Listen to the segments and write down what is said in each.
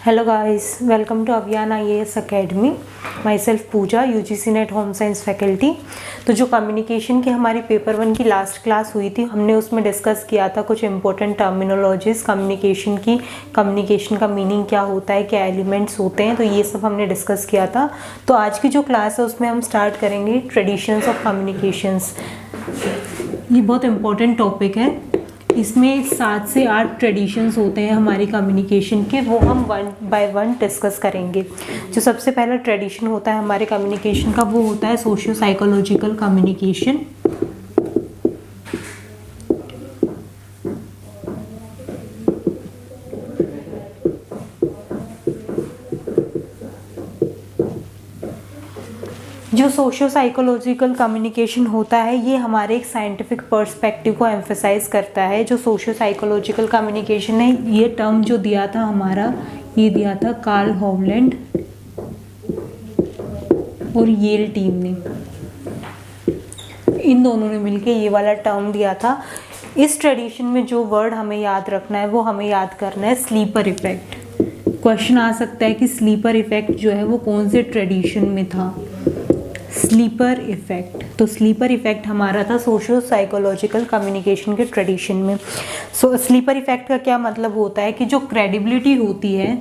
Hello guys, welcome to Abhiyan IAS academy. Myself Pooja, UGC NET home science faculty. तो जो communication की हमारी paper 1 की लास्ट क्लास हुई थी, हमने उसमें डिस्कस किया था कुछ इंपॉर्टेंट टर्मिनोलॉजीज कम्युनिकेशन की। कम्युनिकेशन का मीनिंग क्या होता है, क्या एलिमेंट्स होते हैं, तो ये सब हमने डिस्कस किया था। तो आज की जो क्लास है उसमें हम स्टार्ट करेंगे ट्रेडिशंस ऑफ कम्युनिकेशंस। ये बहुत इंपॉर्टेंट टॉपिक है। इसमें 7 से 8 ट्रेडिशंस होते हैं हमारी कम्युनिकेशन के, वो हम 1 बाय 1 डिस्कस करेंगे। जो सबसे पहला ट्रेडिशन होता है हमारे कम्युनिकेशन का, वो होता है सोशियो साइकोलॉजिकल कम्युनिकेशन। जो सोशियो साइकोलॉजिकल कम्युनिकेशन होता है, ये हमारे एक साइंटिफिक पर्सपेक्टिव को एम्फेसाइज करता है। जो सोशियो साइकोलॉजिकल कम्युनिकेशन है, ये टर्म जो दिया था हमारा, ये दिया था कार्ल होवलैंड और येल टीम ने। इन दोनों ने मिलके ये वाला टर्म दिया था। इस ट्रेडिशन में जो वर्ड हमें याद रखना है, वो हमें याद करना है स्लीपर इफेक्ट। क्वेश्चन आ सकता है कि स्लीपर इफेक्ट जो है वो कौन से ट्रेडिशन में था। स्लीपर इफेक्ट, तो स्लीपर इफेक्ट हमारा था सोशियो साइकोलॉजिकल कम्युनिकेशन के ट्रेडिशन में। सो स्लीपर इफेक्ट का क्या मतलब होता है कि जो क्रेडिबिलिटी होती है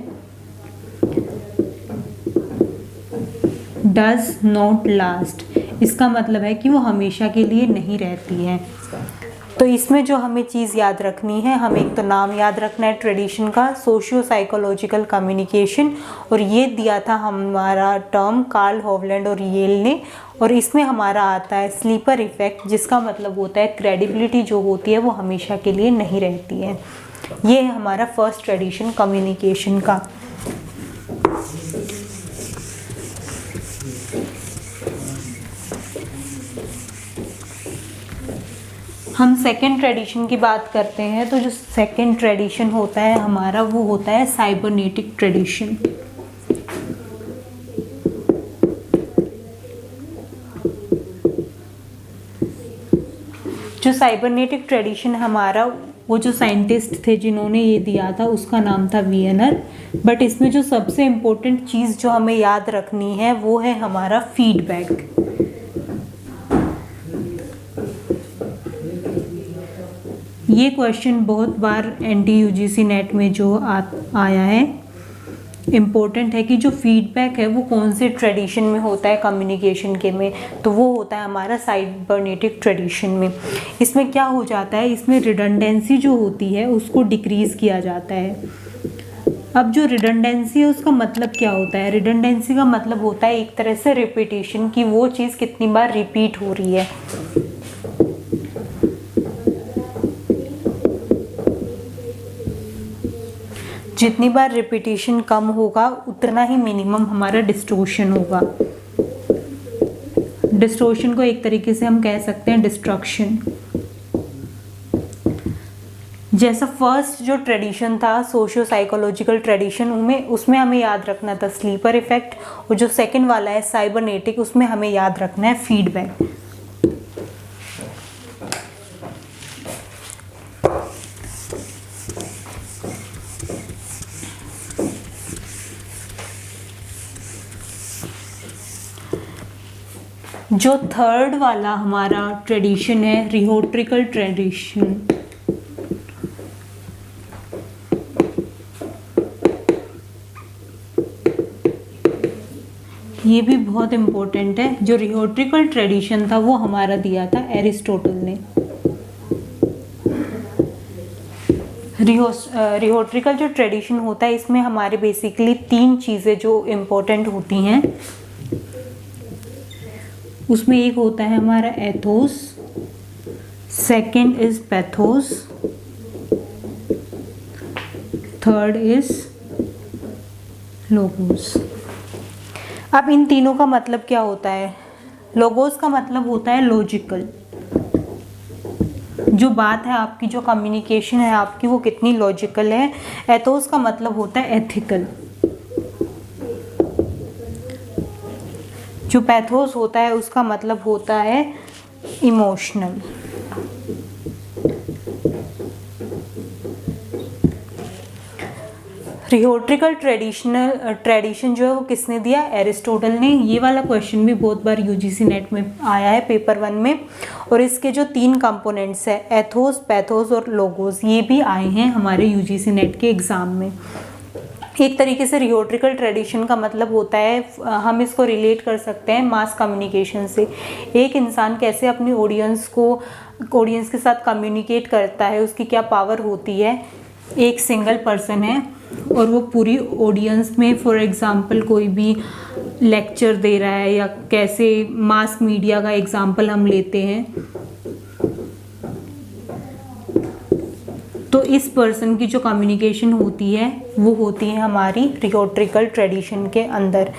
डज नॉट लास्ट। इसका मतलब है कि वो हमेशा के लिए नहीं रहती है। तो इसमें जो हमें चीज़ याद रखनी है, हमें एक तो नाम याद रखना है ट्रेडिशन का, सोशियो साइकोलॉजिकल कम्युनिकेशन, और ये दिया था हमारा टर्म कार्ल होवलैंड और येल ने। और इसमें हमारा आता है स्लीपर इफेक्ट, जिसका मतलब होता है क्रेडिबिलिटी जो होती है वो हमेशा के लिए नहीं रहती है। ये है हमारा फर्स्ट ट्रेडिशन कम्युनिकेशन का। हम सेकेंड ट्रेडिशन की बात करते हैं, तो जो सेकेंड ट्रेडिशन होता है हमारा, वो होता है साइबरनेटिक ट्रेडिशन। जो साइबरनेटिक ट्रेडिशन हमारा, वो जो साइंटिस्ट थे जिन्होंने ये दिया था, उसका नाम था वियनर। बट इसमें जो सबसे इम्पोर्टेंट चीज़ जो हमें याद रखनी है, वो है हमारा फीडबैक। ये क्वेश्चन बहुत बार NT-UGC नेट में जो आया है, इम्पोर्टेंट है कि जो फीडबैक है वो कौन से ट्रेडिशन में होता है कम्युनिकेशन के में, तो वो होता है हमारा साइबरनेटिक ट्रेडिशन में। इसमें क्या हो जाता है, इसमें रिडंडेंसी जो होती है उसको डिक्रीज़ किया जाता है। अब जो रिडंडेंसी है उसका मतलब क्या होता है? रिडंडेंसी का मतलब होता है एक तरह से रिपीटेशन, की वो चीज़ कितनी बार रिपीट हो रही है। जितनी बार रिपीटेशन कम होगा, उतना ही मिनिमम हमारा डिस्टोर्शन होगा। डिस्टोर्शन को एक तरीके से हम कह सकते हैं डिस्ट्रक्शन। जैसा फर्स्ट जो ट्रेडिशन था सोशियो साइकोलॉजिकल ट्रेडिशन, उसमें हमें याद रखना था स्लीपर इफेक्ट, और जो सेकंड वाला है साइबरनेटिक, उसमें हमें याद रखना है फीडबैक। जो थर्ड वाला हमारा ट्रेडिशन है रिहोट्रिकल ट्रेडिशन। ये भी बहुत इम्पोर्टेंट है। जो रिहोट्रिकल ट्रेडिशन था वो हमारा दिया था एरिस्टोटल ने। रिहोट्रिकल जो ट्रेडिशन होता है, इसमें हमारे बेसिकली 3 चीज़ें जो इम्पोर्टेंट होती हैं। उसमें एक होता है हमारा Athos, second is pathos, third is logos. अब इन तीनों का मतलब क्या होता है? लोगोस का मतलब होता है लॉजिकल। जो बात है आपकी, जो कम्युनिकेशन है आपकी, वो कितनी लॉजिकल है। एथोस का मतलब होता है एथिकल। जो पैथोस होता है उसका मतलब होता है इमोशनल। रिहोट्रिकल ट्रेडिशन जो है वो किसने दिया? एरिस्टोटल ने। ये वाला क्वेश्चन भी बहुत बार यूजीसी नेट में आया है पेपर 1 में। और इसके जो 3 कंपोनेंट्स है, एथोस, पैथोस और लोगोस, ये भी आए हैं हमारे यूजीसी नेट के एग्ज़ाम में। एक तरीके से रिहोट्रिकल ट्रेडिशन का मतलब होता है, हम इसको रिलेट कर सकते हैं मास कम्युनिकेशन से। एक इंसान कैसे अपनी ऑडियंस के साथ कम्युनिकेट करता है, उसकी क्या पावर होती है। एक सिंगल पर्सन है और वो पूरी ऑडियंस में फॉर एग्जांपल कोई भी लेक्चर दे रहा है, या कैसे मास मीडिया का एग्जांपल हम लेते हैं, तो इस पर्सन की जो कम्युनिकेशन होती है वो होती है हमारी रिहोट्रिकल ट्रेडिशन के अंदर।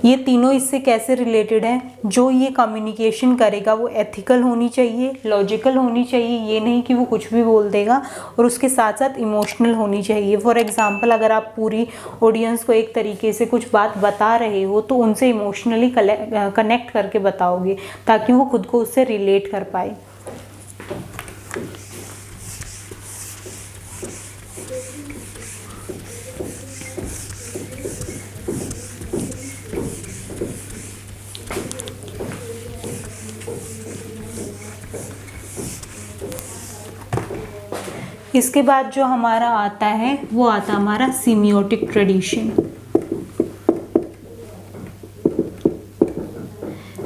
ये तीनों इससे कैसे रिलेटेड है? जो ये कम्युनिकेशन करेगा वो एथिकल होनी चाहिए, लॉजिकल होनी चाहिए, ये नहीं कि वो कुछ भी बोल देगा, और उसके साथ साथ इमोशनल होनी चाहिए। फॉर एग्जांपल अगर आप पूरी ऑडियंस को एक तरीके से कुछ बात बता रहे हो तो उनसे इमोशनली कनेक्ट करके बताओगे ताकि वो खुद को उससे रिलेट कर पाए। इसके बाद जो हमारा आता है वो आता हमारा सीमियोटिक ट्रेडिशन।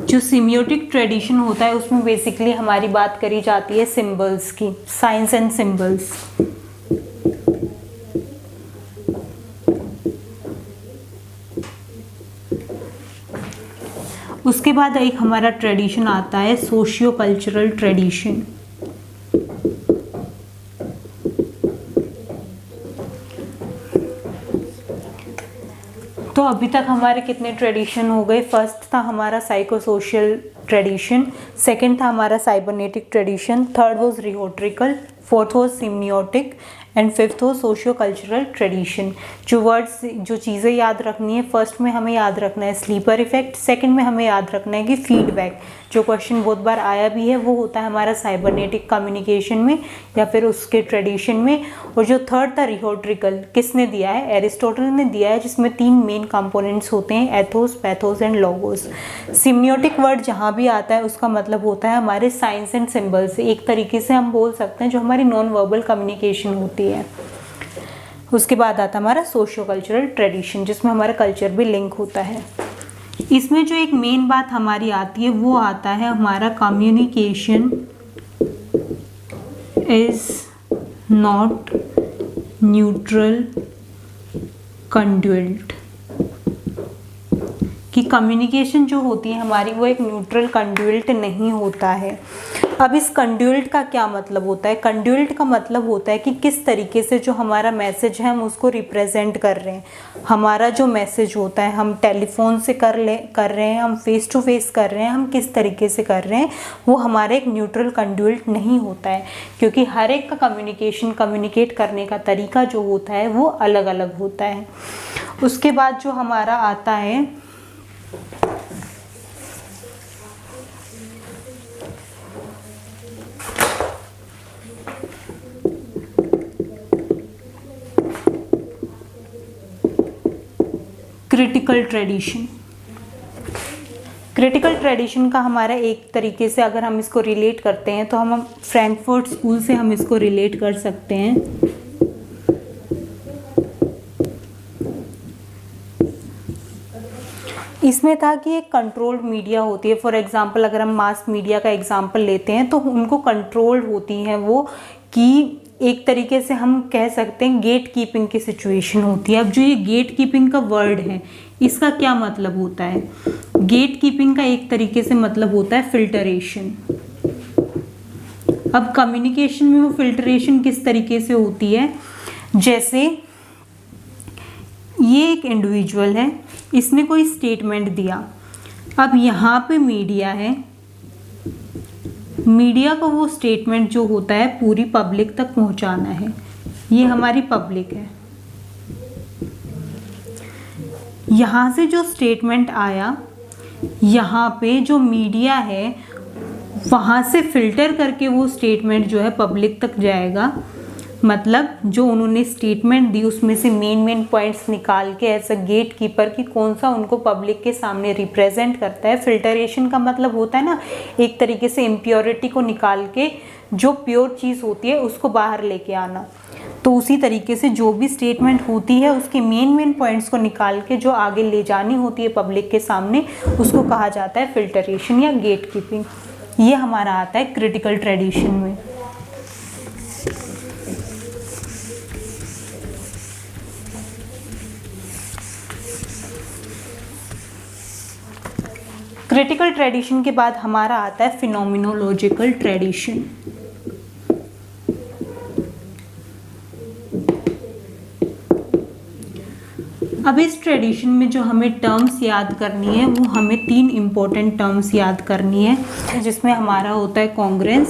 जो सीमियोटिक ट्रेडिशन होता है उसमें बेसिकली हमारी बात करी जाती है सिंबल्स की, साइंस एंड सिंबल्स। उसके बाद एक हमारा ट्रेडिशन आता है सोशियो कल्चरल ट्रेडिशन। तो अभी तक हमारे कितने ट्रेडिशन हो गए? फर्स्ट था हमारा साइको सोशल ट्रेडिशन, सेकंड था हमारा cybernetic tradition, third was rhetorical, fourth was semiotic and fifth was sociocultural tradition. जो वर्ड्स, जो चीज़ें याद रखनी है, फर्स्ट में हमें याद रखना है स्लीपर इफेक्ट, सेकंड में हमें याद रखना है कि फीडबैक, जो क्वेश्चन बहुत बार आया भी है, वो होता है हमारा साइबरनेटिक कम्युनिकेशन में या फिर उसके ट्रेडिशन में। और जो थर्ड था रिहोट्रिकल, किसने दिया है? एरिस्टोटल ने दिया है, जिसमें 3 मेन कंपोनेंट्स होते हैं, ethos, pathos and logos. Semiotic word जहाँ भी आता है उसका मतलब होता है हमारे साइंस एंड सिंबल्स। एक तरीके से हम बोल सकते हैं जो हमारी नॉन वर्बल कम्युनिकेशन होती है। उसके बाद आता हमारा सोशियो कल्चरल ट्रेडिशन, जिसमें हमारा कल्चर भी लिंक होता है। इसमें जो एक मेन बात हमारी आती है वो आता है हमारा कम्युनिकेशन इज नॉट न्यूट्रल कंड्यूल्ट, कि कम्युनिकेशन जो होती है हमारी वो एक न्यूट्रल कंड्यूल्ट नहीं होता है। अब इस कंड्यूल्ट का क्या मतलब होता है? कंड्यूल्ट का मतलब होता है कि किस तरीके से जो हमारा मैसेज है हम उसको रिप्रेजेंट कर रहे हैं। हमारा जो मैसेज होता है, हम टेलीफोन से कर रहे हैं, हम फेस टू फेस कर रहे हैं, हम किस तरीके से कर रहे हैं, वो हमारा एक न्यूट्रल कंड्यूल्ट नहीं होता है, क्योंकि हर एक का कम्युनिकेट करने का तरीका जो होता है वो अलग अलग होता है। उसके बाद जो हमारा आता है क्रिटिकल ट्रेडिशन। क्रिटिकल ट्रेडिशन का हमारा एक तरीके से अगर हम इसको रिलेट करते हैं तो हम फ्रैंकफर्ट स्कूल से हम इसको रिलेट कर सकते हैं। इसमें था कि एक कंट्रोल्ड मीडिया होती है। फॉर एग्जांपल अगर हम मास मीडिया का एग्जांपल लेते हैं तो उनको कंट्रोल्ड होती हैं वो, कि एक तरीके से हम कह सकते हैं गेट कीपिंग की सिचुएशन होती है। अब जो ये गेट कीपिंग का वर्ड है इसका क्या मतलब होता है? गेट कीपिंग का एक तरीके से मतलब होता है फिल्टरेशन। अब कम्युनिकेशन में वो फिल्टरेशन किस तरीके से होती है? जैसे ये एक इंडिविजुअल है, इसने कोई स्टेटमेंट दिया, अब यहाँ पे मीडिया है, मीडिया को वो स्टेटमेंट जो होता है पूरी पब्लिक तक पहुंचाना है। ये हमारी पब्लिक है। यहाँ से जो स्टेटमेंट आया, यहाँ पे जो मीडिया है वहाँ से फिल्टर करके वो स्टेटमेंट जो है पब्लिक तक जाएगा। मतलब जो उन्होंने स्टेटमेंट दी उसमें से मेन पॉइंट्स निकाल के एज अ गेट कीपर कि कौन सा उनको पब्लिक के सामने रिप्रेजेंट करता है। फिल्टरेशन का मतलब होता है ना, एक तरीके से इम्प्योरिटी को निकाल के जो प्योर चीज़ होती है उसको बाहर लेके आना। तो उसी तरीके से जो भी स्टेटमेंट होती है उसके मेन पॉइंट्स को निकाल के जो आगे ले जानी होती है पब्लिक के सामने, उसको कहा जाता है फिल्टरेशन या गेट कीपिंग। ये हमारा आता है क्रिटिकल ट्रेडिशन में। क्रिटिकल ट्रेडिशन के बाद हमारा आता है फिनोमिनोलॉजिकल ट्रेडिशन। अब इस ट्रेडिशन में जो हमें टर्म्स याद करनी है वो हमें 3 इम्पोर्टेंट टर्म्स याद करनी है, जिसमें हमारा होता है congruence,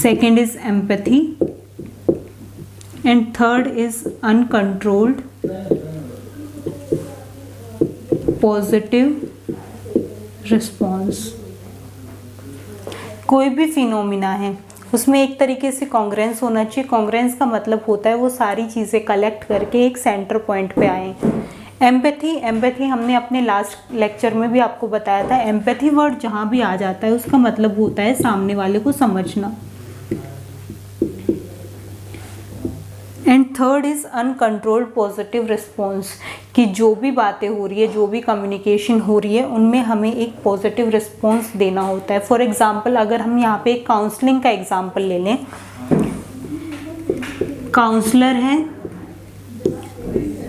second is empathy and third is uncontrolled positive response. कोई भी फिनोमिना है उसमें एक तरीके से कॉन्ग्रेंस होना चाहिए। कॉन्ग्रेंस का मतलब होता है वो सारी चीज़ें कलेक्ट करके एक सेंटर पॉइंट पे आए। एम्पैथी हमने अपने लास्ट लेक्चर में भी आपको बताया था। एम्पैथी वर्ड जहाँ भी आ जाता है उसका मतलब होता है सामने वाले को समझना। And third is uncontrolled positive response, कि जो भी बातें हो रही है, जो भी कम्युनिकेशन हो रही है, उनमें हमें एक पॉजिटिव रिस्पॉन्स देना होता है। फॉर एग्जांपल अगर हम यहाँ पे एक काउंसलिंग का एग्जांपल ले लें, काउंसलर है,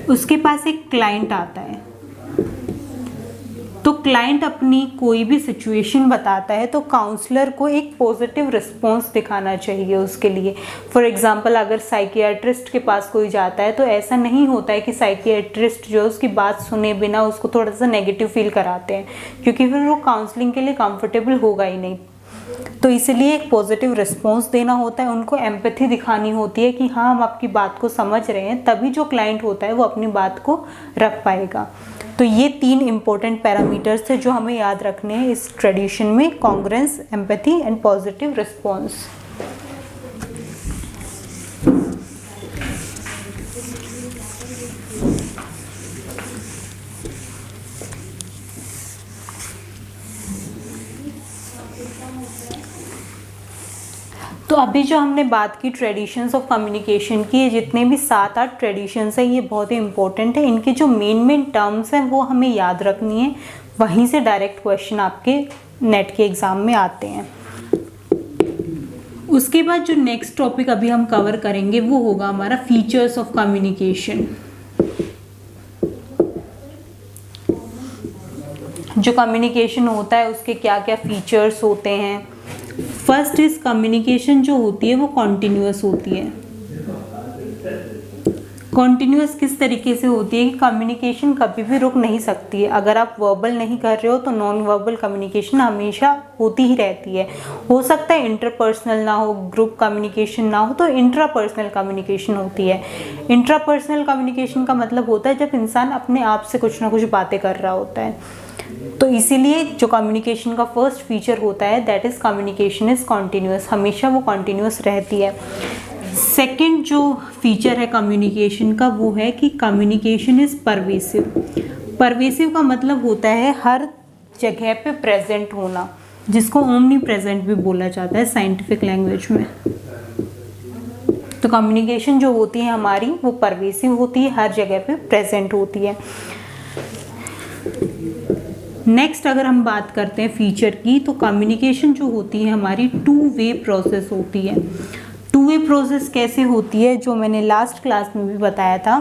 उसके पास एक क्लाइंट आता है, तो क्लाइंट अपनी कोई भी सिचुएशन बताता है तो काउंसलर को एक पॉजिटिव रिस्पॉन्स दिखाना चाहिए उसके लिए। फॉर एग्जांपल अगर साइकियाट्रिस्ट के पास कोई जाता है तो ऐसा नहीं होता है कि साइकियाट्रिस्ट जो है उसकी बात सुने बिना उसको थोड़ा सा नेगेटिव फील कराते हैं, क्योंकि फिर वो काउंसलिंग के लिए कंफर्टेबल होगा ही नहीं। तो इसलिए एक पॉजिटिव रिस्पॉन्स देना होता है, उनको एम्पैथी दिखानी होती है कि हाँ हम आपकी बात को समझ रहे हैं, तभी जो क्लाइंट होता है वो अपनी बात को रख पाएगा। तो ये 3 इम्पोर्टेंट पैरामीटर्स थे जो हमें याद रखने हैं इस ट्रेडिशन में, congruence, empathy and positive response. तो अभी जो हमने बात की ट्रेडिशंस ऑफ कम्युनिकेशन की, ये जितने भी 7-8 ट्रेडिशंस हैं ये बहुत ही इंपॉर्टेंट है। इनके जो मेन टर्म्स हैं वो हमें याद रखनी है, वहीं से डायरेक्ट क्वेश्चन आपके नेट के एग्ज़ाम में आते हैं। उसके बाद जो नेक्स्ट टॉपिक अभी हम कवर करेंगे वो होगा हमारा फीचर्स ऑफ कम्युनिकेशन। जो कम्युनिकेशन होता है उसके क्या क्या फीचर्स होते हैं। फर्स्ट इज कम्युनिकेशन जो होती है वो कॉन्टिन्यूअस होती है। कॉन्टिन्यूअस किस तरीके से होती है कि कम्युनिकेशन कभी भी रुक नहीं सकती है। अगर आप वर्बल नहीं कर रहे हो तो नॉन वर्बल कम्युनिकेशन हमेशा होती ही रहती है। हो सकता है इंटरपर्सनल ना हो, ग्रुप कम्युनिकेशन ना हो, तो इंट्रापर्सनल कम्युनिकेशन होती है। इंट्रापर्सनल कम्युनिकेशन का मतलब होता है जब इंसान अपने आप से कुछ ना कुछ बातें कर रहा होता है। तो इसीलिए जो कम्युनिकेशन का फर्स्ट फीचर होता है that is communication is continuous, हमेशा वो कॉन्टिन्यूअस रहती है। सेकंड जो फीचर है कम्युनिकेशन का वो है कि कम्युनिकेशन इज़ परवेसिव। परवेसिव का मतलब होता है हर जगह पे प्रेजेंट होना, जिसको ओमनी प्रेजेंट भी बोला जाता है साइंटिफिक लैंग्वेज में। तो कम्युनिकेशन जो होती है हमारी वो परवेसिव होती है, हर जगह पे प्रेजेंट होती है। नेक्स्ट अगर हम बात करते हैं फीचर की, तो कम्युनिकेशन जो होती है हमारी 2 वे प्रोसेस होती है। 2 वे प्रोसेस कैसे होती है, जो मैंने लास्ट क्लास में भी बताया था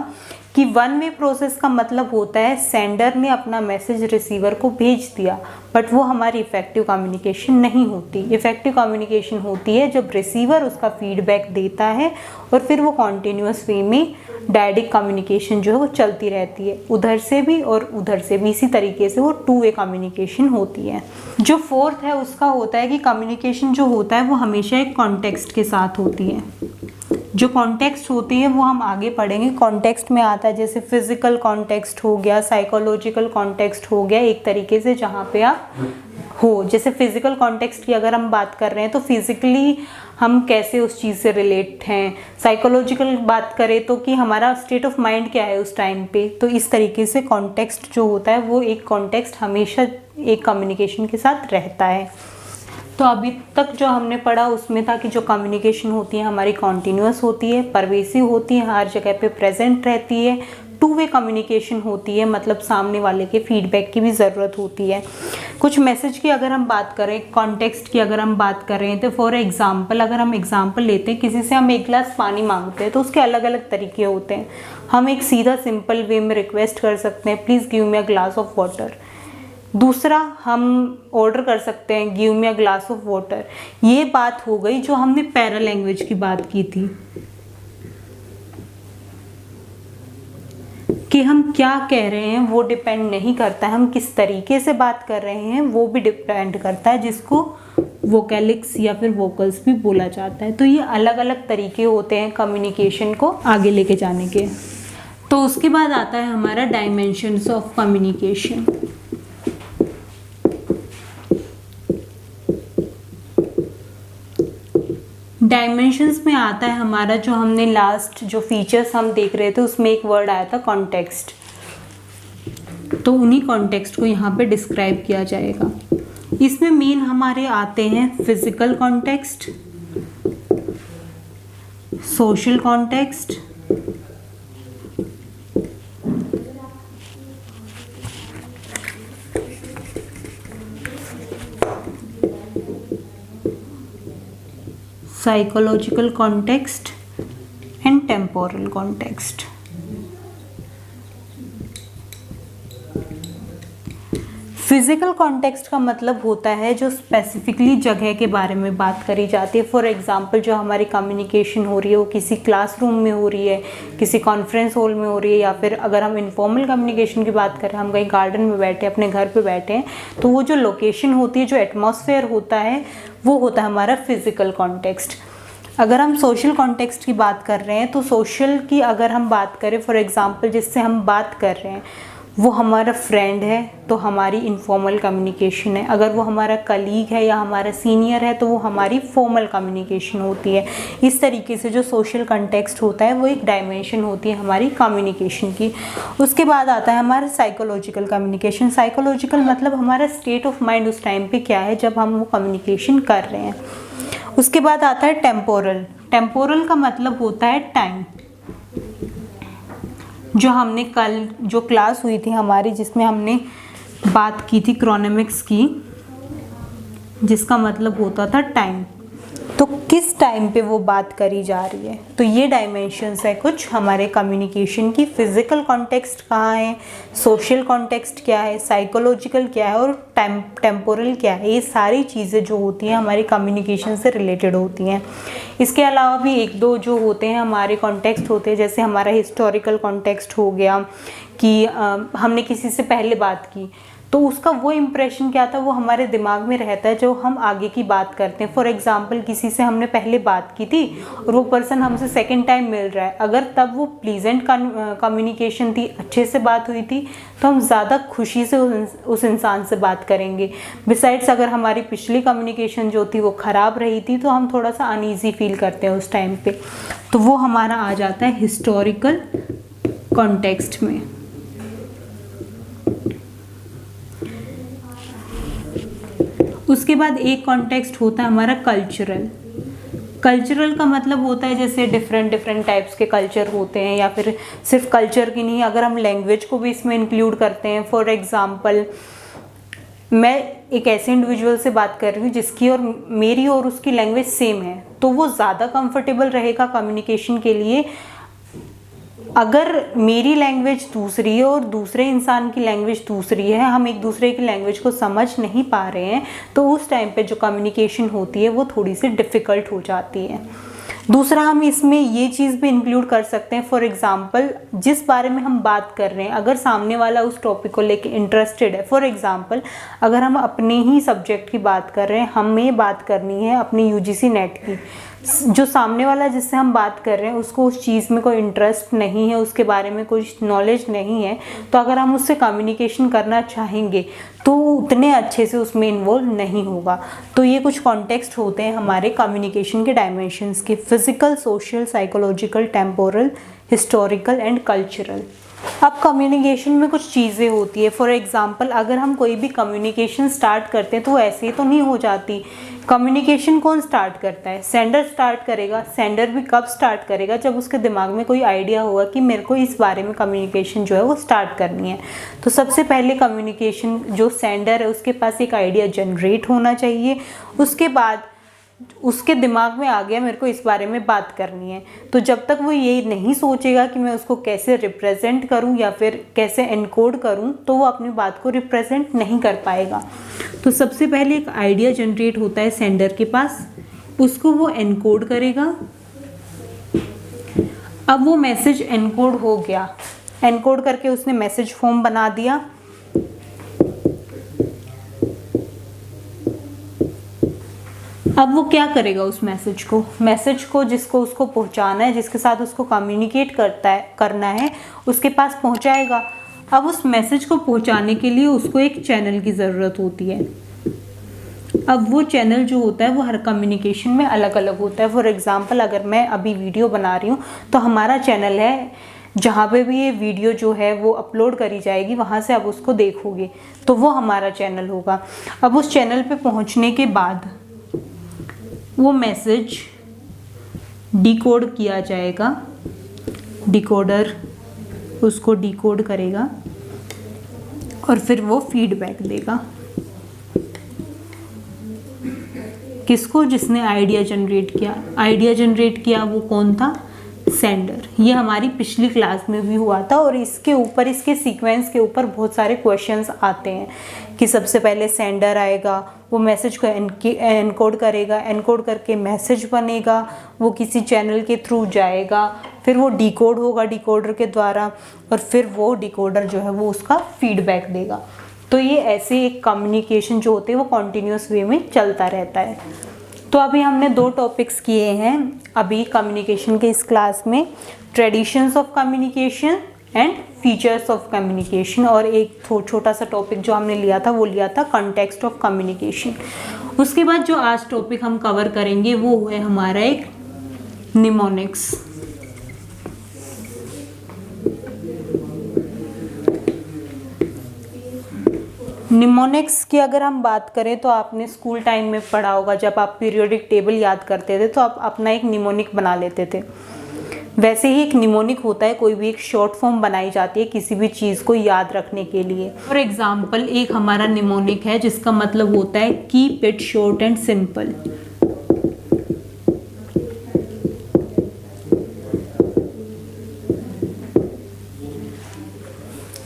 कि 1 वे प्रोसेस का मतलब होता है सेंडर ने अपना मैसेज रिसीवर को भेज दिया, बट वो हमारी इफेक्टिव कम्युनिकेशन नहीं होती। इफेक्टिव कम्युनिकेशन होती है जब रिसीवर उसका फीडबैक देता है और फिर वो कॉन्टिन्यूअस वे में डायरेक्ट कम्युनिकेशन जो है वो चलती रहती है, उधर से भी और उधर से भी। इसी तरीके से वो 2 वे कम्युनिकेशन होती है। जो फोर्थ है उसका होता है कि कम्युनिकेशन जो होता है वो हमेशा एक कॉन्टेक्स्ट के साथ होती है। जो कॉन्टेक्स्ट होती है वो हम आगे पढ़ेंगे। कॉन्टेक्स्ट में आता है जैसे फिजिकल कॉन्टेक्स्ट हो गया, साइकोलॉजिकल कॉन्टेक्स्ट हो गया, एक तरीके से जहाँ पे आप हो। जैसे फिजिकल कॉन्टेक्स्ट की अगर हम बात कर रहे हैं तो फिजिकली हम कैसे उस चीज़ से रिलेट हैं, साइकोलॉजिकल बात करें तो कि हमारा स्टेट ऑफ माइंड क्या है उस टाइम पे। तो इस तरीके से कॉन्टेक्स्ट जो होता है वो एक कॉन्टेक्स्ट हमेशा एक कम्युनिकेशन के साथ रहता है। तो अभी तक जो हमने पढ़ा उसमें था कि जो कम्युनिकेशन होती है हमारी कॉन्टीन्यूअस होती है, परवेसिव होती है, हर जगह पे प्रेजेंट रहती है, टू वे कम्युनिकेशन होती है, मतलब सामने वाले के फीडबैक की भी ज़रूरत होती है। कुछ मैसेज की अगर हम बात करें, कॉन्टेक्स्ट की अगर हम बात करें तो फॉर एग्जांपल अगर हम एग्जांपल लेते हैं, किसी से हम एक गिलास पानी मांगते हैं तो उसके अलग अलग तरीके होते हैं। हम एक सीधा सिंपल वे में रिक्वेस्ट कर सकते हैं, please give me a glass of water. दूसरा हम ऑर्डर कर सकते हैं, give me a glass of water. ये बात हो गई जो हमने पैरा लैंग्वेज की बात की थी कि हम क्या कह रहे हैं वो डिपेंड नहीं करता है, हम किस तरीके से बात कर रहे हैं वो भी डिपेंड करता है, जिसको वोकैलिक्स या फिर वोकल्स भी बोला जाता है। तो ये अलग अलग तरीके होते हैं कम्युनिकेशन को आगे लेके जाने के। तो उसके बाद आता है हमारा डायमेंशंस ऑफ कम्युनिकेशन। डायमेंशंस में आता है हमारा जो हमने लास्ट जो फीचर्स हम देख रहे थे उसमें एक वर्ड आया था कॉन्टेक्स्ट। तो उन्हीं कॉन्टेक्स्ट को यहाँ पे डिस्क्राइब किया जाएगा। इसमें मेन हमारे आते हैं physical context, social context, psychological context and temporal context। Physical context का मतलब होता है जो स्पेसिफिकली जगह के बारे में बात करी जाती है। फॉर एग्जांपल जो हमारी कम्युनिकेशन हो रही है वो किसी क्लासरूम में हो रही है, किसी कॉन्फ्रेंस हॉल में हो रही है, या फिर अगर हम इनफॉर्मल कम्युनिकेशन की बात करें, हम कहीं गार्डन में बैठे अपने घर पे बैठे हैं, तो वो जो लोकेशन होती है, जो एटमॉस्फेयर होता है, वो होता है हमारा फिजिकल कॉन्टेक्स्ट। अगर हम सोशल कॉन्टेक्स्ट की बात कर रहे हैं तो सोशल की अगर हम बात करें, फॉर एग्जांपल जिससे हम बात कर रहे हैं वो हमारा फ्रेंड है तो हमारी इनफॉर्मल कम्युनिकेशन है। अगर वो हमारा कलीग है या हमारा सीनियर है तो वो हमारी फॉर्मल कम्युनिकेशन होती है। इस तरीके से जो सोशल कॉन्टेक्स्ट होता है वो एक डायमेंशन होती है हमारी कम्युनिकेशन की। उसके बाद आता है हमारा साइकोलॉजिकल कम्युनिकेशन। साइकोलॉजिकल मतलब हमारा स्टेट ऑफ माइंड उस टाइम पे क्या है जब हम वो कम्युनिकेशन कर रहे हैं। उसके बाद आता है टेम्पोरल। टेम्पोरल का मतलब होता है टाइम। जो हमने कल जो क्लास हुई थी हमारी जिसमें हमने बात की थी क्रोनोमिक्स की, जिसका मतलब होता था टाइम, तो किस टाइम पे वो बात करी जा रही है। तो ये डायमेंशंस है कुछ हमारे कम्युनिकेशन की। फिजिकल कॉन्टेक्स्ट कहाँ है, सोशल कॉन्टेक्स्ट क्या है, साइकोलॉजिकल क्या है और टेम्पोरल क्या है। ये सारी चीज़ें जो होती हैं हमारी कम्युनिकेशन से रिलेटेड होती हैं। इसके अलावा भी एक दो जो होते हैं हमारे कॉन्टेक्स्ट होते हैं, जैसे हमारा हिस्टोरिकल कॉन्टेक्स्ट हो गया कि हमने किसी से पहले बात की तो उसका वो इम्प्रेशन क्या था वो हमारे दिमाग में रहता है जो हम आगे की बात करते हैं। फॉर एग्जांपल किसी से हमने पहले बात की थी और वो पर्सन हमसे सेकंड टाइम मिल रहा है, अगर तब वो प्लीजेंट कम्युनिकेशन थी, अच्छे से बात हुई थी, तो हम ज़्यादा खुशी से उस इंसान से बात करेंगे। बिसाइड्स अगर हमारी पिछली कम्युनिकेशन जो थी वो ख़राब रही थी तो हम थोड़ा सा अनईजी फील करते हैं उस टाइम पे। तो वो हमारा आ जाता है हिस्टोरिकल कॉन्टेक्स्ट में। उसके बाद एक कॉन्टेक्स्ट होता है हमारा कल्चरल। कल्चरल का मतलब होता है जैसे डिफरेंट टाइप्स के कल्चर होते हैं, या फिर सिर्फ कल्चर की नहीं, अगर हम लैंग्वेज को भी इसमें इंक्लूड करते हैं। फॉर एग्जांपल मैं एक ऐसे इंडिविजुअल से बात कर रही हूँ जिसकी और मेरी और उसकी लैंग्वेज सेम है, तो वो ज़्यादा कंफर्टेबल रहेगा कम्युनिकेशन के लिए। अगर मेरी लैंग्वेज दूसरी है और दूसरे इंसान की लैंग्वेज दूसरी है, हम एक दूसरे की लैंग्वेज को समझ नहीं पा रहे हैं, तो उस टाइम पे जो कम्युनिकेशन होती है वो थोड़ी सी डिफ़िकल्ट हो जाती है। दूसरा हम इसमें ये चीज़ भी इंक्लूड कर सकते हैं, फॉर एग्जांपल जिस बारे में हम बात कर रहे हैं अगर सामने वाला उस टॉपिक को लेके इंटरेस्टेड है। फॉर एग्जांपल अगर हम अपने ही सब्जेक्ट की बात कर रहे हैं, हमें बात करनी है अपनी यूजीसी नेट की, जो सामने वाला जिससे हम बात कर रहे हैं उसको उस चीज़ में कोई इंटरेस्ट नहीं है, उसके बारे में कोई नॉलेज नहीं है, तो अगर हम उससे कम्युनिकेशन करना चाहेंगे तो उतने अच्छे से उसमें इन्वॉल्व नहीं होगा। तो ये कुछ कॉन्टेक्स्ट होते हैं हमारे कम्युनिकेशन के डायमेंशंस के, physical, social, psychological, temporal, historical and cultural. अब कम्युनिकेशन में कुछ चीज़ें होती है। फॉर एग्जांपल अगर हम कोई भी कम्युनिकेशन स्टार्ट करते हैं तो ऐसे ही तो नहीं हो जाती। कम्युनिकेशन कौन स्टार्ट करता है? सेंडर स्टार्ट करेगा। सेंडर भी कब स्टार्ट करेगा? जब उसके दिमाग में कोई आइडिया होगा कि मेरे को इस बारे में कम्युनिकेशन जो है वो स्टार्ट करनी है। तो सबसे पहले कम्युनिकेशन जो सेंडर है उसके पास एक आइडिया जनरेट होना चाहिए। उसके बाद उसके दिमाग में आ गया मेरे को इस बारे में बात करनी है। तो जब तक वो ये नहीं सोचेगा कि मैं उसको कैसे रिप्रेजेंट करूं या फिर कैसे एनकोड करूं, तो वो अपनी बात को रिप्रेजेंट नहीं कर पाएगा। तो सबसे पहले एक आइडिया जनरेट होता है सेंडर के पास, उसको वो एनकोड करेगा। अब वो मैसेज एनकोड हो गया, एनकोड करके उसने मैसेज फॉर्म बना दिया। अब वो क्या करेगा? उस मैसेज को जिसको उसको पहुंचाना है, जिसके साथ उसको कम्युनिकेट करना है, उसके पास पहुंचाएगा। अब उस मैसेज को पहुंचाने के लिए उसको एक चैनल की ज़रूरत होती है। अब वो चैनल जो होता है वो हर कम्युनिकेशन में अलग अलग होता है। फॉर एग्जांपल अगर मैं अभी वीडियो बना रही हूँ तो हमारा चैनल है जहाँ पे भी ये वीडियो जो है वो अपलोड करी जाएगी, वहाँ से आप उसको देखोगे तो वो हमारा चैनल होगा। अब उस चैनल पे पहुँचने के बाद वो मैसेज डिकोड किया जाएगा, डिकोडर उसको डिकोड करेगा और फिर वो फीडबैक देगा। किसको? जिसने आइडिया जनरेट किया वो कौन था? सेंडर। ये हमारी पिछली क्लास में भी हुआ था और इसके सीक्वेंस के ऊपर बहुत सारे क्वेश्चंस आते हैं कि सबसे पहले सेंडर आएगा, वो मैसेज को एनकोड करेगा, एनकोड करके मैसेज बनेगा, वो किसी चैनल के थ्रू जाएगा, फिर वो डिकोड होगा डिकोडर के द्वारा और फिर वो डिकोडर जो है वो उसका फीडबैक देगा। तो ये ऐसे एक कम्युनिकेशन जो होते हैं वो कॉन्टिन्यूस वे में चलता रहता है। तो अभी हमने 2 टॉपिक्स किए हैं अभी कम्युनिकेशन के इस क्लास में, traditions of communication and features of communication, और एक छोटा सा टॉपिक जो हमने लिया था कॉन्टेक्स्ट ऑफ कम्युनिकेशन। उसके बाद जो आज टॉपिक हम कवर करेंगे वो है हमारा एक निमोनिक्स। निमोनिक्स की अगर हम बात करें तो आपने स्कूल टाइम में पढ़ा होगा, जब आप पीरियोडिक टेबल याद करते थे तो आप अपना एक निमोनिक बना लेते थे। वैसे ही एक निमोनिक होता है, कोई भी एक शॉर्ट फॉर्म बनाई जाती है किसी भी चीज़ को याद रखने के लिए। फॉर एग्जाम्पल एक हमारा निमोनिक है जिसका मतलब होता है keep it short and simple.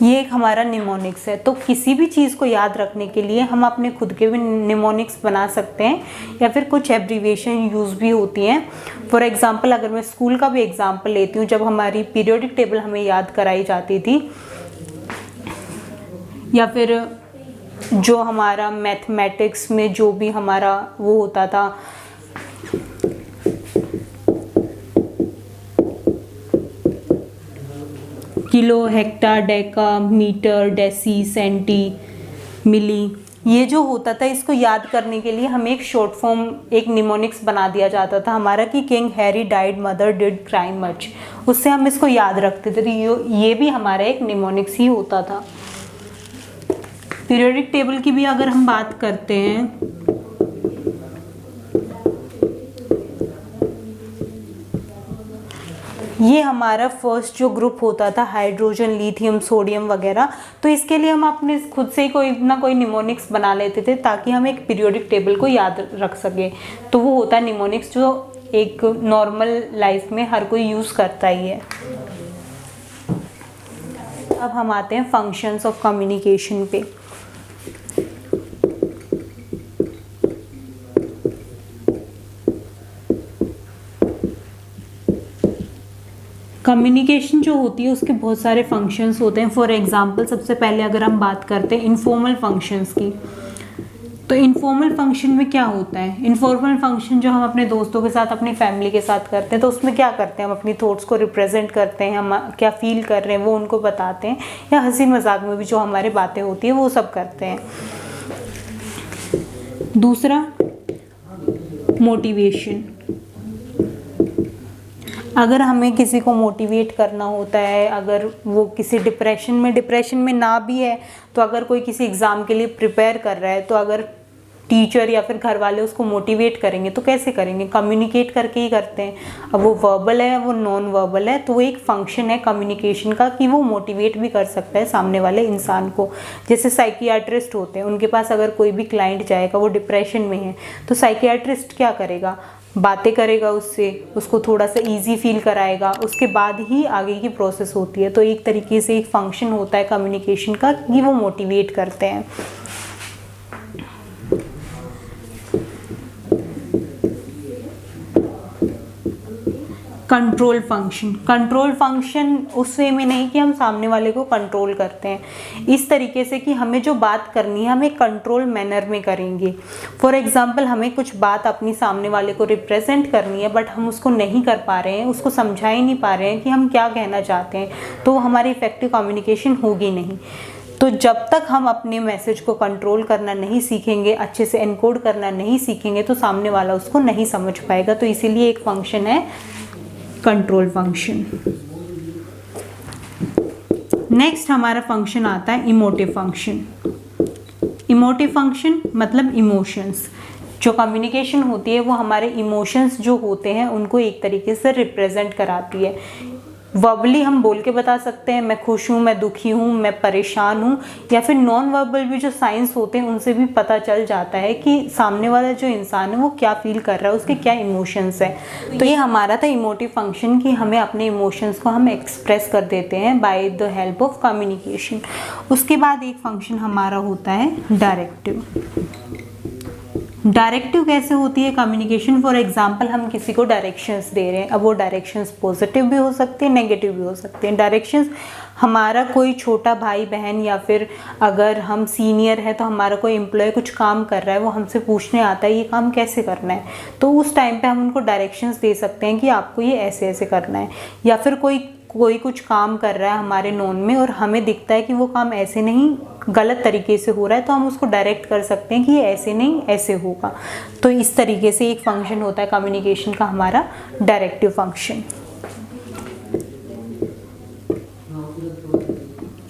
ये एक हमारा निमोनिक्स है। तो किसी भी चीज़ को याद रखने के लिए हम अपने खुद के भी निमोनिक्स बना सकते हैं या फिर कुछ एब्रीविएशन यूज़ भी होती हैं। फॉर एग्जांपल अगर मैं स्कूल का भी एग्जांपल लेती हूँ, जब हमारी पीरियोडिक टेबल हमें याद कराई जाती थी या फिर जो हमारा मैथमेटिक्स में जो भी हमारा वो होता था kilo, hecto, deca, metre, deci, centi, milli, ये जो होता था इसको याद करने के लिए हमें एक शॉर्ट फॉर्म एक निमोनिक्स बना दिया जाता था हमारा कि king Harry died, mother did cry much. उससे हम इसको याद रखते थे। तो ये भी हमारा एक निमोनिक्स ही होता था। पीरियोडिक टेबल की भी अगर हम बात करते हैं ये हमारा फर्स्ट जो ग्रुप होता था हाइड्रोजन, लिथियम, सोडियम वगैरह, तो इसके लिए हम अपने खुद से ही कोई ना कोई निमोनिक्स बना लेते थे ताकि हम एक पीरियोडिक टेबल को याद रख सके। तो वो होता है निमोनिक्स जो एक नॉर्मल लाइफ में हर कोई यूज़ करता ही है। अब हम आते हैं फंक्शंस ऑफ कम्युनिकेशन पे। कम्युनिकेशन जो होती है उसके बहुत सारे फंक्शंस होते हैं। फॉर एग्जांपल सबसे पहले अगर हम बात करते हैं इनफॉर्मल फंक्शंस की, तो इनफॉर्मल फंक्शन में क्या होता है? इनफॉर्मल फंक्शन जो हम अपने दोस्तों के साथ, अपनी फैमिली के साथ करते हैं, तो उसमें क्या करते हैं? हम अपनी थॉट्स को रिप्रेजेंट करते हैं, हम क्या फील कर रहे हैं वो उनको बताते हैं, या हंसी मजाक में भी जो हमारी बातें होती है वो सब करते हैं। दूसरा, मोटिवेशन। अगर हमें किसी को मोटिवेट करना होता है, अगर वो किसी डिप्रेशन में ना भी है, तो अगर कोई किसी एग्ज़ाम के लिए प्रिपेयर कर रहा है, तो अगर टीचर या फिर घर वाले उसको मोटिवेट करेंगे तो कैसे करेंगे? कम्युनिकेट करके ही करते हैं। अब वो वर्बल है, वो नॉन वर्बल है, तो वो एक फंक्शन है कम्युनिकेशन का कि वो मोटिवेट भी कर सकता है सामने वाले इंसान को। जैसे साइकियाट्रिस्ट होते हैं, उनके पास अगर कोई भी क्लाइंट जाएगा, वो डिप्रेशन में है, तो साइकियाट्रिस्ट क्या करेगा? बातें करेगा उससे, उसको थोड़ा सा इजी फील कराएगा, उसके बाद ही आगे की प्रोसेस होती है। तो एक तरीके से एक फंक्शन होता है कम्युनिकेशन का कि वो मोटिवेट करते हैं। कंट्रोल फंक्शन उस वे में नहीं कि हम सामने वाले को कंट्रोल करते हैं, इस तरीके से कि हमें जो बात करनी है हमें कंट्रोल मैनर में करेंगे। फॉर एग्जांपल, हमें कुछ बात अपनी सामने वाले को रिप्रेजेंट करनी है, बट हम उसको नहीं कर पा रहे हैं, उसको समझा ही नहीं पा रहे हैं कि हम क्या कहना चाहते हैं, तो हमारी इफेक्टिव कम्युनिकेशन होगी नहीं। तो जब तक हम अपने मैसेज को कंट्रोल करना नहीं सीखेंगे, अच्छे से एनकोड करना नहीं सीखेंगे, तो सामने वाला उसको नहीं समझ पाएगा। तो इसीलिए एक फंक्शन है कंट्रोल फंक्शन। नेक्स्ट हमारा फंक्शन आता है इमोटिव फंक्शन। इमोटिव फंक्शन मतलब इमोशंस। जो कम्युनिकेशन होती है वो हमारे इमोशंस जो होते हैं उनको एक तरीके से रिप्रेजेंट कराती है। वर्बली हम बोल के बता सकते हैं, मैं खुश हूँ, मैं दुखी हूँ, मैं परेशान हूँ, या फिर नॉन वर्बल भी जो साइंस होते हैं उनसे भी पता चल जाता है कि सामने वाला जो इंसान है वो क्या फील कर रहा है, उसके क्या इमोशंस है। तो ये हमारा था इमोटिव फंक्शन कि हमें अपने इमोशंस को हम एक्सप्रेस कर देते हैं by the help of communication. उसके बाद एक फंक्शन हमारा होता है डायरेक्टिव। डायरेक्टिव कैसे होती है कम्युनिकेशन? फॉर एग्जाम्पल, हम किसी को डायरेक्शंस दे रहे हैं। अब वो डायरेक्शंस पॉजिटिव भी हो सकते हैं, नेगेटिव भी हो सकते हैं। डायरेक्शंस हमारा कोई छोटा भाई बहन, या फिर अगर हम सीनियर है तो हमारा कोई एम्प्लॉय कुछ काम कर रहा है, वो हमसे पूछने आता है ये काम कैसे करना है, तो उस टाइम पे हम उनको डायरेक्शंस दे सकते हैं कि आपको ये ऐसे ऐसे करना है। या फिर कोई कुछ काम कर रहा है हमारे नोन में और हमें दिखता है कि वो काम ऐसे नहीं, गलत तरीके से हो रहा है, तो हम उसको डायरेक्ट कर सकते हैं कि ये ऐसे नहीं, ऐसे होगा। तो इस तरीके से एक फंक्शन होता है कम्युनिकेशन का हमारा डायरेक्टिव फंक्शन।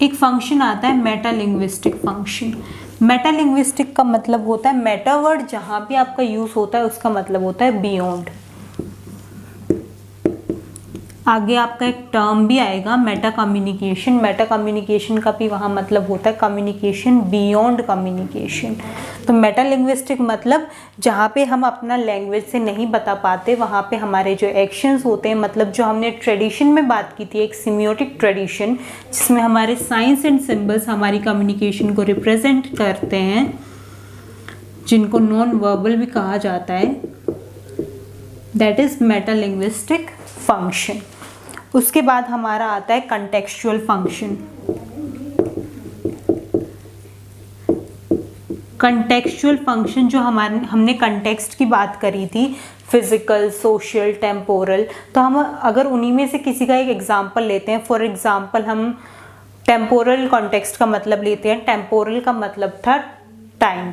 एक फंक्शन आता है मेटालिंग्विस्टिक फंक्शन। मेटालिंग्विस्टिक का मतलब होता है, मेटा वर्ड जहाँ भी आपका यूज होता है उसका मतलब होता है बियॉन्ड। आगे आपका एक टर्म भी आएगा मेटा कम्युनिकेशन। मेटा कम्युनिकेशन का भी वहाँ मतलब होता है कम्युनिकेशन बियॉन्ड कम्युनिकेशन। तो मेटा लिंग्विस्टिक मतलब जहाँ पे हम अपना लैंग्वेज से नहीं बता पाते, वहाँ पे हमारे जो एक्शंस होते हैं, मतलब जो हमने ट्रेडिशन में बात की थी, एक सिमियोटिक ट्रेडिशन जिसमें हमारे साइंस एंड सिंबल्स हमारी कम्युनिकेशन को रिप्रेजेंट करते हैं, जिनको नॉन वर्बल भी कहा जाता है, that is Meta linguistic function. उसके बाद हमारा आता है कंटेक्चुअल फंक्शन। कंटेक्चुअल फंक्शन जो हमने कंटेक्स्ट की बात करी थी, फिजिकल, सोशल, टेम्पोरल, तो हम अगर उन्हीं में से किसी का एक एग्जांपल लेते हैं, फॉर एग्जांपल हम टेम्पोरल कॉन्टेक्स्ट का मतलब लेते हैं। टेम्पोरल का मतलब था टाइम।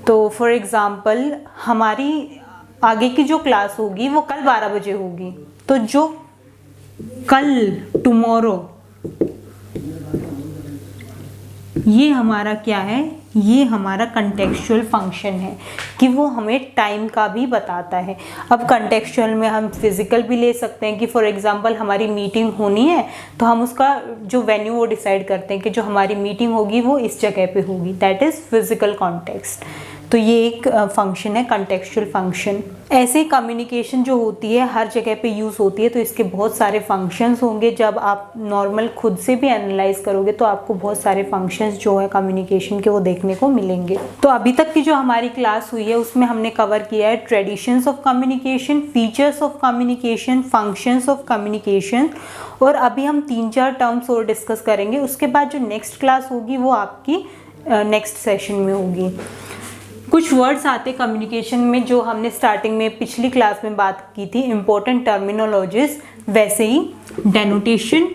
तो फॉर एग्जांपल हमारी आगे की जो क्लास होगी वो कल 12 बजे होगी, तो जो कल, टुमारो, ये हमारा क्या है? ये हमारा कंटेक्चुअल फंक्शन है कि वो हमें टाइम का भी बताता है। अब कंटेक्चुअल में हम फिजिकल भी ले सकते हैं कि फॉर एग्जांपल हमारी मीटिंग होनी है, तो हम उसका जो वेन्यू वो डिसाइड करते हैं कि जो हमारी मीटिंग होगी वो इस जगह पे होगी, दैट इज़ फिजिकल कॉन्टेक्स्ट। तो ये एक फंक्शन है कंटेक्चुअल फंक्शन। ऐसे कम्युनिकेशन जो होती है हर जगह पे यूज़ होती है, तो इसके बहुत सारे फंक्शंस होंगे। जब आप नॉर्मल खुद से भी एनालाइज करोगे तो आपको बहुत सारे फंक्शंस जो है कम्युनिकेशन के वो देखने को मिलेंगे। तो अभी तक की जो हमारी क्लास हुई है उसमें हमने कवर किया है traditions of communication, features of communication, functions of communication, और अभी हम 3-4 टर्म्स और डिस्कस करेंगे। उसके बाद जो नेक्स्ट क्लास होगी वो आपकी नेक्स्ट सेशन में होगी। कुछ वर्ड्स आते कम्युनिकेशन में जो हमने स्टार्टिंग में पिछली क्लास में बात की थी, इंपॉर्टेंट टर्मिनोलॉजीज, वैसे ही डेनोटेशन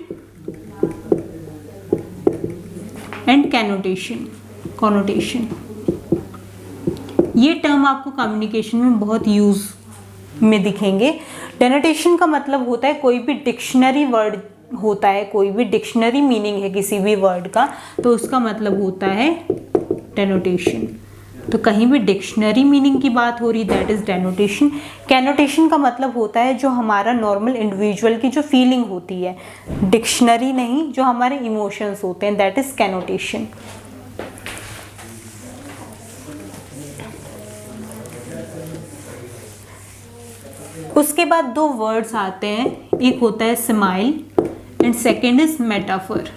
एंड कैनोटेशन, कॉनोटेशन, ये टर्म आपको कम्युनिकेशन में बहुत यूज में दिखेंगे। डेनोटेशन का मतलब होता है कोई भी डिक्शनरी वर्ड होता है, कोई भी डिक्शनरी मीनिंग है किसी भी वर्ड का, तो उसका मतलब होता है डेनोटेशन। तो कहीं भी डिक्शनरी मीनिंग की बात हो रही, दैट इज डेनोटेशन। कैनोटेशन का मतलब होता है जो हमारा नॉर्मल इंडिविजुअल की जो फीलिंग होती है, डिक्शनरी नहीं, जो हमारे इमोशंस होते हैं, दैट इज कैनोटेशन। उसके बाद दो वर्ड्स आते हैं, एक होता है smile and second is metaphor.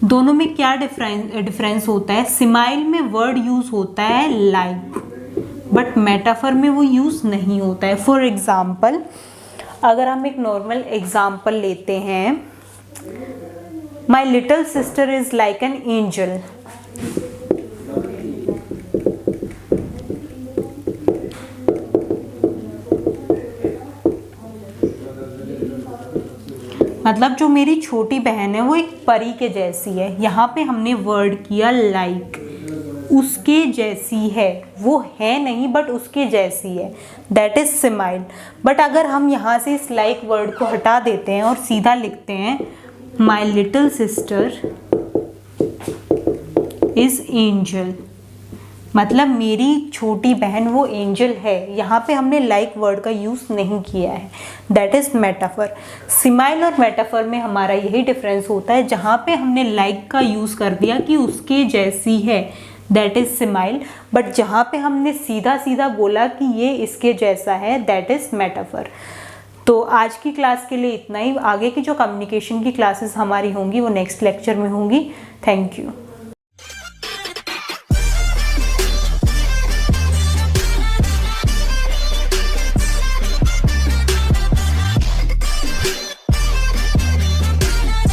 दोनों में क्या डिफरेंस होता है? स्माइल में वर्ड यूज होता है लाइक, बट मेटाफर में वो यूज नहीं होता है। फॉर एग्जाम्पल, अगर हम एक नॉर्मल एग्जाम्पल लेते हैं, my little sister is like an angel. मतलब जो मेरी छोटी बहन है वो एक परी के जैसी है। यहाँ पे हमने वर्ड किया लाइक, उसके जैसी है, वो है नहीं बट उसके जैसी है, दैट इज स्माइल। बट अगर हम यहाँ से इस लाइक वर्ड को हटा देते हैं और सीधा लिखते हैं my little sister is angel, मतलब मेरी छोटी बहन वो एंजल है। यहाँ पे हमने लाइक वर्ड का यूज़ नहीं किया है, दैट इज़ मेटाफर। स्माइल और मेटाफर में हमारा यही डिफरेंस होता है, जहाँ पे हमने लाइक का यूज़ कर दिया कि उसके जैसी है, दैट इज़ स्माइल, बट जहाँ पे हमने सीधा सीधा बोला कि ये इसके जैसा है, दैट इज़ मेटाफर। तो आज की क्लास के लिए इतना ही। आगे की जो कम्युनिकेशन की क्लासेस हमारी होंगी वो नेक्स्ट लेक्चर में होंगी। Thank you.